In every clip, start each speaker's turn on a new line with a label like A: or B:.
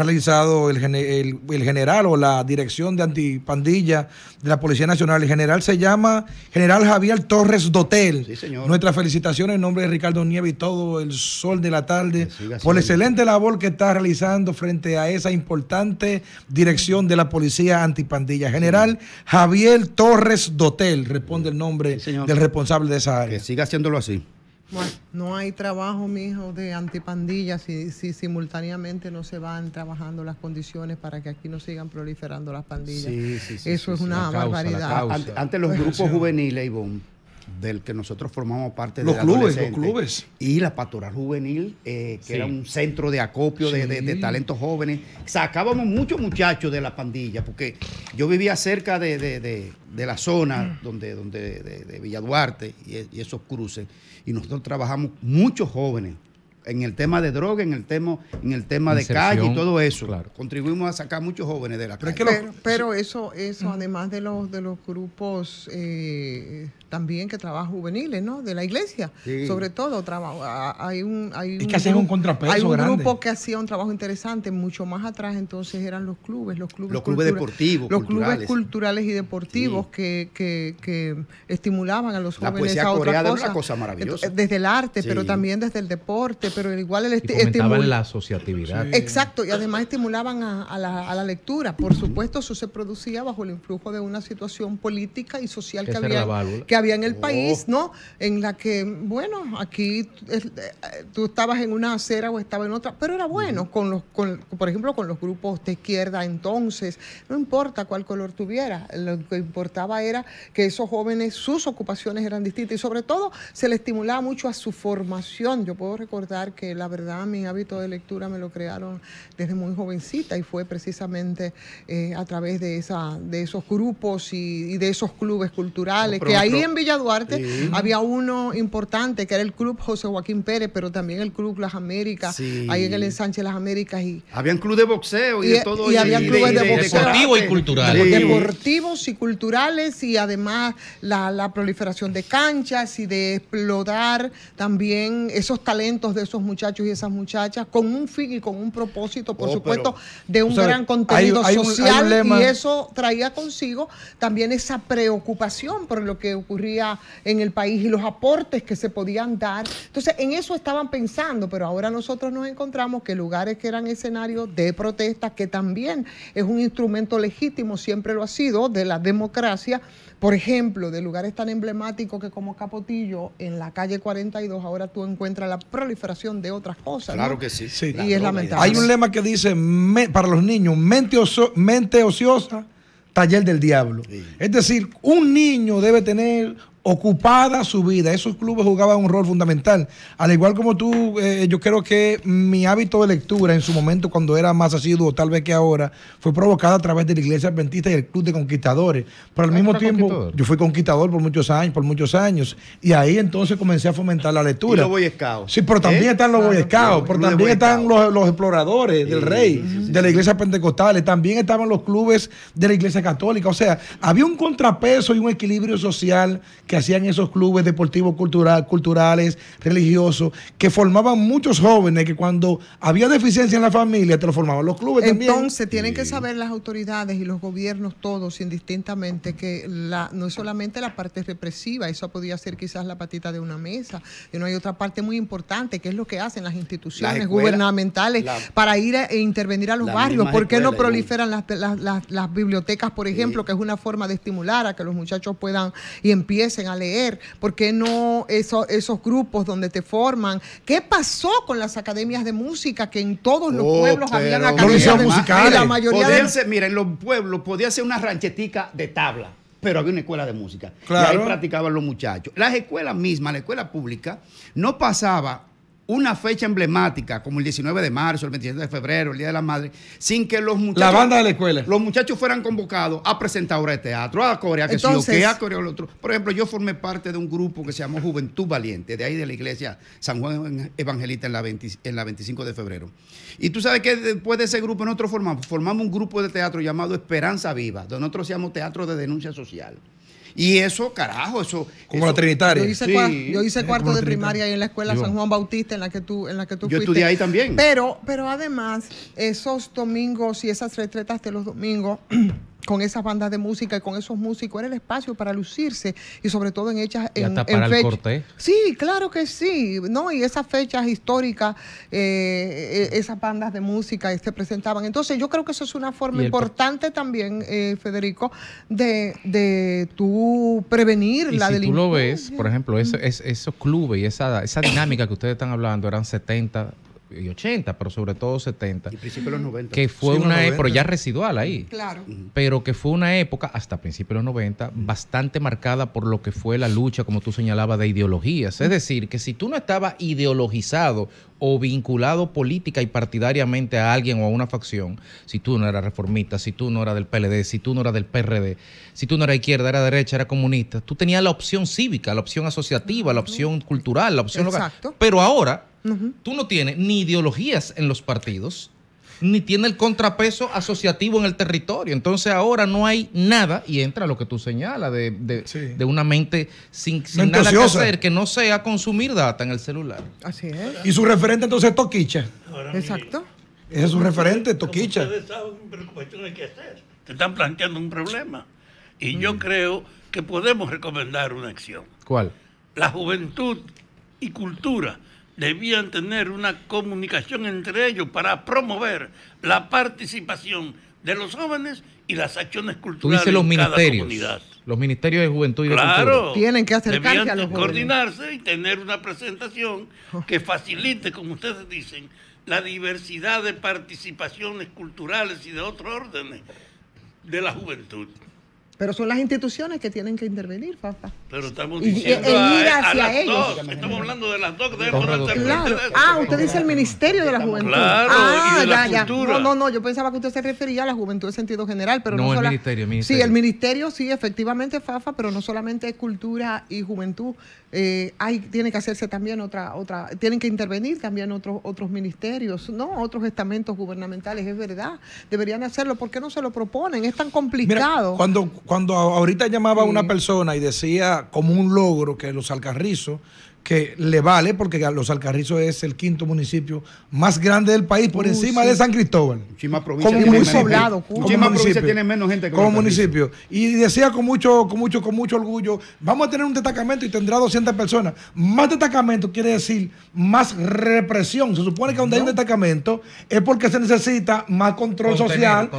A: realizado el general o la dirección de antipandilla de la Policía Nacional. El general se llama General Javier Torres Dotel.
B: Sí, señor.
A: Nuestras felicitaciones en nombre de Ricardo Nieves y todo el sol de la tarde por la excelente labor que está realizando frente a esa importante dirección de la Policía Antipandilla. General Javier Torres Dotel, responde el nombre del responsable de esa área.
B: Que siga haciéndolo así.
C: Bueno, no hay trabajo, mijo, de antipandillas si simultáneamente no se van trabajando las condiciones para que aquí no sigan proliferando las pandillas. Eso es una barbaridad.
B: Antes los grupos juveniles, Ivonne, del que nosotros formamos parte
A: los
B: de
A: clubes
B: y la pastoral juvenil, que era un centro de acopio de talentos jóvenes, sacábamos muchos muchachos de la pandilla, porque yo vivía cerca de la zona de Villa Duarte y esos cruces, y nosotros trabajamos muchos jóvenes en el tema de droga, en el tema de calle y todo eso. Claro. Contribuimos a sacar muchos jóvenes de la calle.
C: Pero eso además de los grupos también que trabajan juveniles, ¿no? De la iglesia, sobre todo. Hay un grupo que hacía un trabajo interesante. Mucho más atrás entonces eran los clubes
B: deportivos,
C: los clubes culturales y deportivos que estimulaban a los jóvenes a otra cosa.
B: Una cosa maravillosa.
C: Desde el arte, pero también desde el deporte, pero igual
D: fomentaban la asociatividad.
C: Exacto, y además estimulaban a la lectura. Por supuesto, eso se producía bajo el influjo de una situación política y social que había en el país, ¿no? En la que, bueno, aquí tú estabas en una acera o estabas en otra, pero era bueno, por ejemplo, con los grupos de izquierda entonces, no importa cuál color tuviera, lo que importaba era que esos jóvenes, sus ocupaciones eran distintas y sobre todo se le estimulaba mucho a su formación. Yo puedo recordar que la verdad mi hábito de lectura me lo crearon desde muy jovencita y fue precisamente a través de esos grupos y de esos clubes culturales, que ahí en Villa Duarte había uno importante que era el Club José Joaquín Pérez, pero también el Club Las Américas, ahí en el Ensanche Las Américas.
B: Habían clubes de boxeo y de todo.
C: Y había clubes de boxeo.
D: Deportivos y culturales.
C: Deportivos y culturales y además la proliferación de canchas y de explotar también esos talentos de esos muchachos y esas muchachas con un fin y con un propósito, por supuesto, de un gran contenido social y eso traía consigo también esa preocupación por lo que ocurría en el país y los aportes que se podían dar. Entonces, en eso estaban pensando, pero ahora nosotros nos encontramos que lugares que eran escenarios de protesta, que también es un instrumento legítimo, siempre lo ha sido, de la democracia, por ejemplo, de lugares tan emblemáticos que como Capotillo, en la calle 42, ahora tú encuentras la proliferación de otras cosas.
B: Claro, ¿no? Que sí.
C: Y es lamentable.
A: Hay un lema que dice, para los niños, mente ociosa, taller del diablo. Sí. Es decir, un niño debe tener ocupada su vida. Esos clubes jugaban un rol fundamental. Al igual como tú, yo creo que mi hábito de lectura en su momento, cuando era más asiduo, tal vez que ahora, fue provocado a través de la Iglesia Adventista y el Club de Conquistadores. Pero al mismo tiempo, yo fui conquistador por muchos años. Y ahí entonces comencé a fomentar la lectura.
B: Y los Boy Scouts.
A: Sí, pero también están los Boy Scouts, pero también están los exploradores del Rey, de la Iglesia Pentecostal. También estaban los clubes de la Iglesia Católica. O sea, había un contrapeso y un equilibrio social que hacían esos clubes deportivos culturales, religiosos, que formaban muchos jóvenes que cuando había deficiencia en la familia, te lo formaban los clubes también.
C: Entonces, tienen que saber las autoridades y los gobiernos todos indistintamente que no es solamente la parte represiva, eso podía ser quizás la patita de una mesa, sino hay otra parte muy importante, que es lo que hacen las instituciones gubernamentales para ir e intervenir a los barrios. ¿Por qué no proliferan las bibliotecas, por ejemplo, que es una forma de estimular a que los muchachos puedan y empiecen a leer? ¿Por qué no esos grupos donde te forman? ¿Qué pasó con las academias de música que en todos los pueblos habían academias musicales?
B: La mayoría mira, en los pueblos podía ser una ranchetica de tabla, pero había una escuela de música. Claro. Y ahí practicaban los muchachos. Las escuelas mismas, la escuela pública, no pasaba una fecha emblemática como el 19 de marzo, el 27 de febrero, el Día de la Madre, sin que los muchachos,
A: la banda de la escuela,
B: los muchachos fueran convocados a presentar obras de teatro, a corear, que sí, a corear lo otro. Por ejemplo, yo formé parte de un grupo que se llamó Juventud Valiente, de ahí de la iglesia San Juan Evangelista en la 25 de febrero. Y tú sabes que después de ese grupo nosotros formamos un grupo de teatro llamado Esperanza Viva, donde nosotros hacíamos teatro de denuncia social. Y eso, carajo, eso...
A: Como la Trinitaria.
C: Yo hice cuarto de primaria ahí en la escuela San Juan Bautista, en la que tú fuiste.
B: Yo estudié ahí también.
C: Pero además, esos domingos y esas retretas de los domingos... con esas bandas de música y con esos músicos, era el espacio para lucirse y sobre todo en fechas...
D: Y hasta para el cortejo.
C: Sí, claro que sí, ¿no? Y esas fechas históricas, esas bandas de música se presentaban. Entonces yo creo que eso es una forma importante también, Federico, de tú prevenir la delincuencia.
D: Si tú lo ves, por ejemplo, esos clubes y esa dinámica que ustedes están hablando eran 70 y 80, pero sobre todo 70. Y
B: principios de los 90.
D: Que fue una época ya residual ahí.
C: Claro.
D: Pero que fue una época, hasta principios de los 90, bastante marcada por lo que fue la lucha, como tú señalabas, de ideologías. Es decir, que si tú no estabas ideologizado o vinculado política y partidariamente a alguien o a una facción, si tú no eras reformista, si tú no eras del PLD, si tú no eras del PRD, si tú no eras izquierda, era derecha, era comunista, tú tenías la opción cívica, la opción asociativa, la opción cultural, la opción local. Pero ahora tú no tienes ni ideologías en los partidos, ni tienes el contrapeso asociativo en el territorio. Entonces ahora no hay nada, y entra lo que tú señalas de una mente sin nada que hacer, que no sea consumir data en el celular.
C: Así es.
A: Y su referente entonces es Toquicha.
C: Exacto.
A: Ese es su referente, Toquicha.
E: Ustedes saben qué preocupación hay que hacer. Te están planteando un problema. Y yo creo que podemos recomendar una acción.
D: ¿Cuál?
E: La juventud y cultura debían tener una comunicación entre ellos para promover la participación de los jóvenes y las acciones culturales.
D: Tú dices los
E: en cada
D: ministerios,
E: comunidad.
D: Los ministerios de juventud y de cultura.
E: Claro,
C: tienen que acercarse
E: debían
C: a los jóvenes,
E: coordinarse y tener una presentación que facilite, como ustedes dicen, la diversidad de participaciones culturales y de otros órdenes de la juventud.
C: Pero son las instituciones que tienen que intervenir, papá.
E: Pero estamos
C: ir
E: diciendo
C: hacia
E: a las
C: ellos.
E: dos. Estamos hablando de las dos.
C: Claro. Usted dice el Ministerio de la Juventud.
E: Claro, y de la cultura.
C: No, yo pensaba que usted se refería a la juventud en sentido general, pero
D: no
C: el
D: ministerio.
C: Sí, el ministerio, sí, efectivamente, Fafa, pero no solamente cultura y juventud. Tiene que hacerse también tienen que intervenir también otros ministerios, ¿no? Otros estamentos gubernamentales, es verdad. Deberían hacerlo. ¿Por qué no se lo proponen? Es tan complicado.
A: Mira, cuando ahorita llamaba a una persona y decía como un logro que Los Alcarrizos, que le vale, porque Los Alcarrizos es el quinto municipio más grande del país, por encima de San Cristóbal.
B: Muchísimas provincias
A: como municipio,
C: poblado,
B: muchísimas provincias tienen menos gente que
A: como municipio. Y decía con mucho orgullo, vamos a tener un destacamento y tendrá 200 personas. Más destacamento quiere decir más represión. Se supone que donde hay un destacamento es porque se necesita más control social,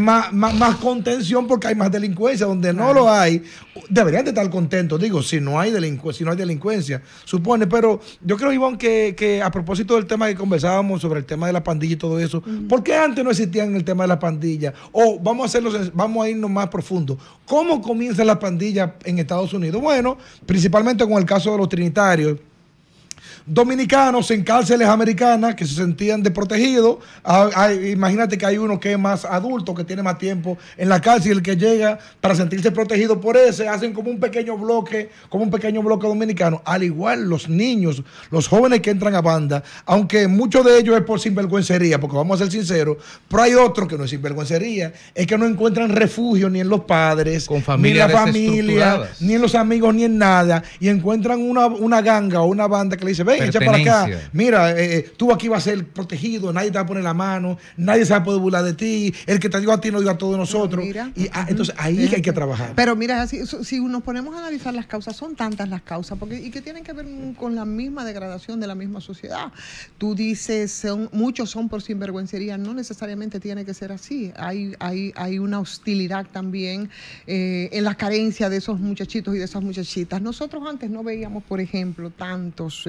A: más contención, porque hay más delincuencia. Donde no lo hay, deberían de estar contentos. Digo, si no hay delincuencia, supone. Pero yo creo, Ivonne, que a propósito del tema que conversábamos sobre el tema de la pandilla y todo eso, ¿por qué antes no existían el tema de la pandilla? O vamos a irnos más profundo. ¿Cómo comienza la pandilla en Estados Unidos? Bueno, principalmente con el caso de los trinitarios. Dominicanos en cárceles americanas que se sentían desprotegidos. Imagínate que hay uno que es más adulto, que tiene más tiempo en la cárcel, y el que llega para sentirse protegido por ese, hacen como un pequeño bloque dominicano. Al igual los niños, los jóvenes que entran a banda, aunque muchos de ellos es por sinvergüencería, porque vamos a ser sinceros, pero hay otros que no es sinvergüencería, es que no encuentran refugio ni en los padres, ni en la familia, ni en los amigos, ni en nada, y encuentran una ganga o una banda que le dice, ven, echa para acá, mira, tú aquí vas a ser protegido, nadie te va a poner la mano, nadie se va a poder burlar de ti, el que te dio a ti no dio a todos nosotros. Entonces ahí es que hay que trabajar.
C: Pero mira, si nos ponemos a analizar las causas, son tantas las causas, y que tienen que ver con la misma degradación de la misma sociedad. Tú dices, muchos son por sinvergüencería, no necesariamente tiene que ser así. Hay una hostilidad también en la carencia de esos muchachitos y de esas muchachitas. Nosotros antes no veíamos, por ejemplo, tantos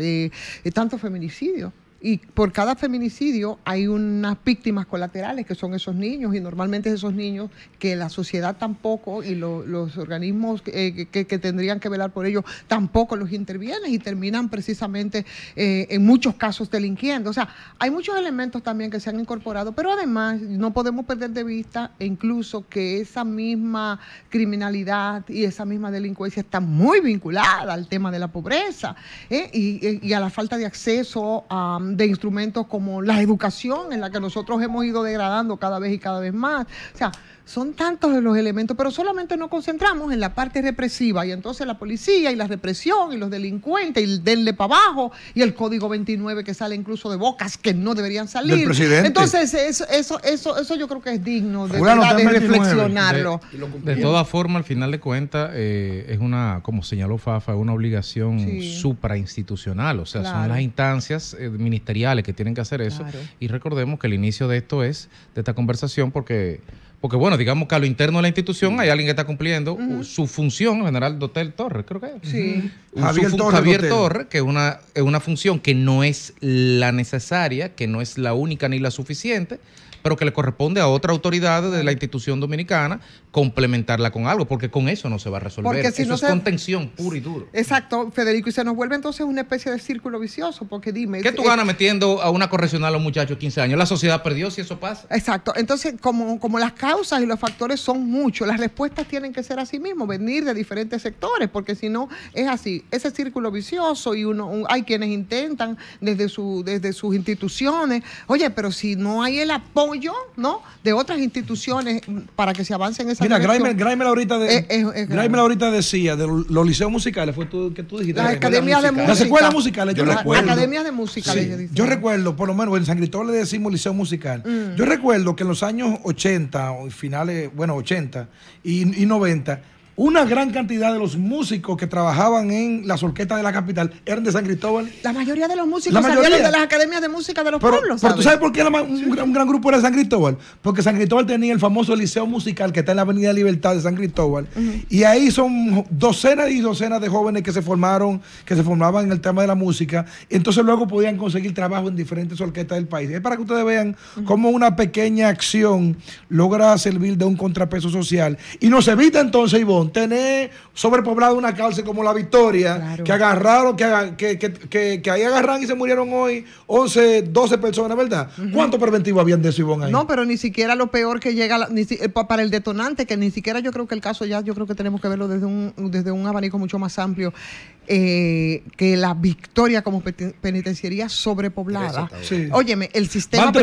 C: feminicidios. Y por cada feminicidio hay unas víctimas colaterales que son esos niños, y normalmente esos niños que la sociedad tampoco y los organismos que tendrían que velar por ellos tampoco los intervienen y terminan precisamente en muchos casos delinquiendo. O sea, hay muchos elementos también que se han incorporado, pero además no podemos perder de vista incluso que esa misma criminalidad y esa misma delincuencia está muy vinculada al tema de la pobreza y a la falta de acceso a de instrumentos como la educación, en la que nosotros hemos ido degradando cada vez y cada vez más. O sea, son tantos los elementos, pero solamente nos concentramos en la parte represiva, y entonces la policía y la represión y los delincuentes y el denle para abajo y el código 29 que sale incluso de bocas que no deberían salir.
A: Del presidente.
C: Entonces eso yo creo que es digno de reflexionarlo.
D: De todas formas, al final de cuentas, es una, como señaló Fafa, es una obligación suprainstitucional, o sea, son las instancias ministeriales que tienen que hacer eso. Y recordemos que el inicio de esto es, de esta conversación, porque bueno, digamos que a lo interno de la institución hay alguien que está cumpliendo su función, el general Dotel Torres, creo que es.
C: Sí.
A: Javier
D: Torres, que es una función que no es la necesaria, que no es la única ni la suficiente, pero que le corresponde a otra autoridad de la institución dominicana complementarla con algo, porque con eso no se va a resolver.
C: Porque si
D: eso
C: no
D: es contención pura y duro.
C: Exacto, Federico, y se nos vuelve entonces una especie de círculo vicioso, porque dime...
D: ¿Qué tú ganas metiendo a una correccional a un muchacho de 15 años? La sociedad perdió si eso pasa.
C: Exacto, entonces como las causas y los factores son muchos, las respuestas tienen que ser así mismo, venir de diferentes sectores, porque si no es así, ese círculo vicioso, y hay quienes intentan desde sus instituciones, oye, pero si no hay el apoyo, ¿no?, de otras instituciones para que se avance en esa dirección.
A: Mira, Graimel ahorita decía de los liceos musicales, fue que tú dijiste.
C: Las academias de música.
A: Las escuelas musicales, yo recuerdo.
C: Las academias de música.
A: Sí, yo recuerdo, por lo menos en San Cristóbal le decimos liceo musical. Yo recuerdo que en los años 80, o finales, 80 y 90, una gran cantidad de los músicos que trabajaban en las orquestas de la capital eran de San Cristóbal.
C: La mayoría de los músicos salieron de las academias de música de los pueblos.
A: Pero ¿tú sabes por qué un gran grupo era de San Cristóbal? Porque San Cristóbal tenía el famoso liceo musical que está en la Avenida Libertad de San Cristóbal. Y ahí son docenas y docenas de jóvenes que se formaban en el tema de la música. Y entonces luego podían conseguir trabajo en diferentes orquestas del país. Es para que ustedes vean cómo una pequeña acción logra servir de un contrapeso social. Y nos evita entonces, Ivonne, tener sobrepoblado una cárcel como La Victoria, que agarraron, que ahí agarran y se murieron hoy 11, 12 personas, ¿verdad? ¿Cuánto preventivo habían de eso, Ivonne, ahí?
C: No, pero ni siquiera lo peor que llega para el detonante, que ni siquiera yo creo que el caso yo creo que tenemos que verlo desde un abanico mucho más amplio, que La Victoria como penitenciaría sobrepoblada. Sí. Óyeme, el sistema...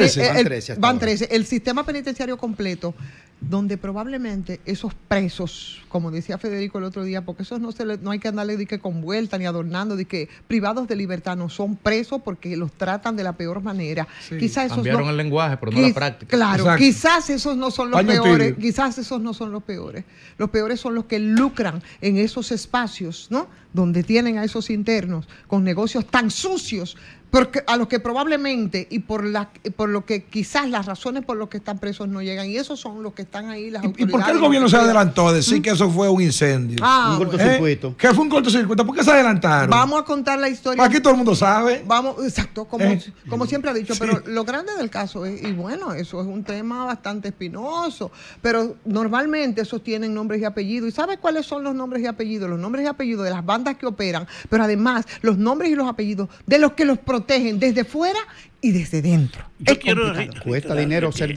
C: Van 13. El sistema penitenciario completo, donde probablemente esos presos, como decía Federico el otro día, porque esos no hay que andarle de que con vuelta ni adornando, de que privados de libertad, no son presos porque los tratan de la peor manera.
D: Sí.
C: Quizás esos
D: cambiaron el lenguaje, pero no la práctica.
C: Claro, exacto. Quizás esos no son los peores. Quizás esos no son los peores. Los peores son los que lucran en esos espacios, ¿no?, donde tienen a esos internos con negocios tan sucios, porque a los que probablemente y por lo que quizás las razones por las que están presos no llegan, y esos son los que están ahí, las autoridades.
A: ¿Y por qué el gobierno se adelantó a decir que eso fue un incendio?
B: Un cortocircuito.
A: ¿Qué fue un cortocircuito? ¿Por qué se adelantaron?
C: Vamos a contar la historia.
A: Aquí todo el mundo sabe.
C: Exacto, como siempre ha dicho, pero lo grande del caso es, y bueno, eso es un tema bastante espinoso, pero normalmente esos tienen nombres y apellidos. ¿Y sabes cuáles son los nombres y apellidos? Los nombres y apellidos de las bandas que operan, pero además los nombres y los apellidos de los que los protegen desde fuera y desde dentro.
B: Cuesta dinero ser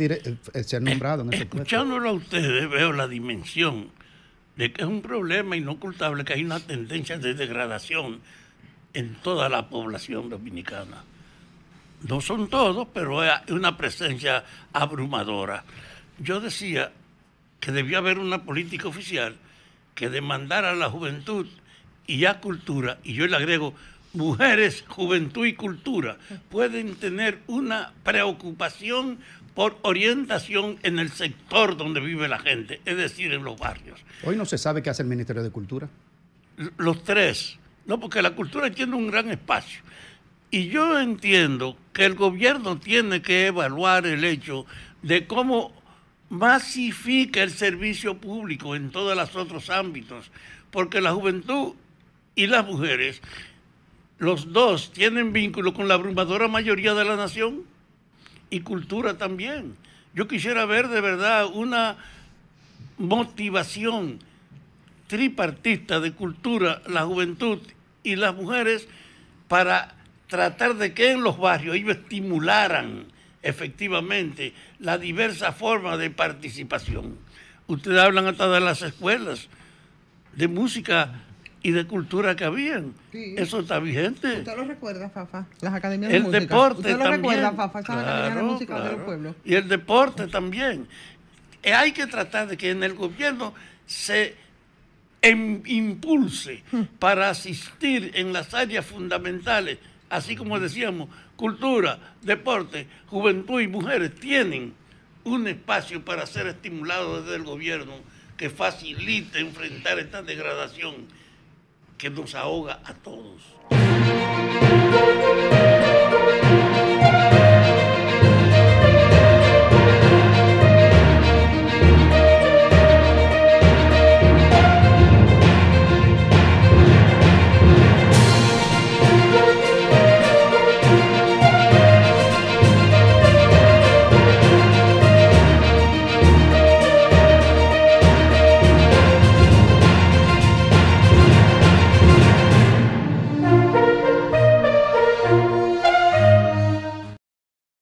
B: nombrado en ese puesto.
E: Escuchándolo a ustedes, veo la dimensión de que es un problema inocultable, que hay una tendencia de degradación en toda la población dominicana. No son todos, pero hay una presencia abrumadora. Yo decía que debía haber una política oficial que demandara a la juventud y a cultura, y yo le agrego, mujeres, juventud y cultura, pueden tener una preocupación por orientación en el sector donde vive la gente, es decir, en los barrios.
B: Hoy no se sabe qué hace el Ministerio de Cultura.
E: Los tres, no, porque la cultura tiene un gran espacio. Y yo entiendo que el gobierno tiene que evaluar el hecho de cómo masifica el servicio público en todos los otros ámbitos, porque la juventud y las mujeres, los dos tienen vínculo con la abrumadora mayoría de la nación, y cultura también. Yo quisiera ver de verdad una motivación tripartita de cultura, la juventud y las mujeres, para tratar de que en los barrios ellos estimularan efectivamente la diversa forma de participación. Ustedes hablan hasta de las escuelas de música y de cultura que habían.
C: Sí.
E: Eso está vigente.
C: ¿Usted lo recuerda, Fafa? Las academias de
E: El
C: música.
E: deporte
C: ¿Usted lo
E: también.
C: recuerda, Fafa? Esas academias de música de los pueblos.
E: Y el deporte también. Hay que tratar de que en el gobierno se impulse para asistir en las áreas fundamentales, así como decíamos, cultura, deporte, juventud y mujeres tienen un espacio para ser estimulados desde el gobierno que facilite enfrentar esta degradación que nos ahoga a todos.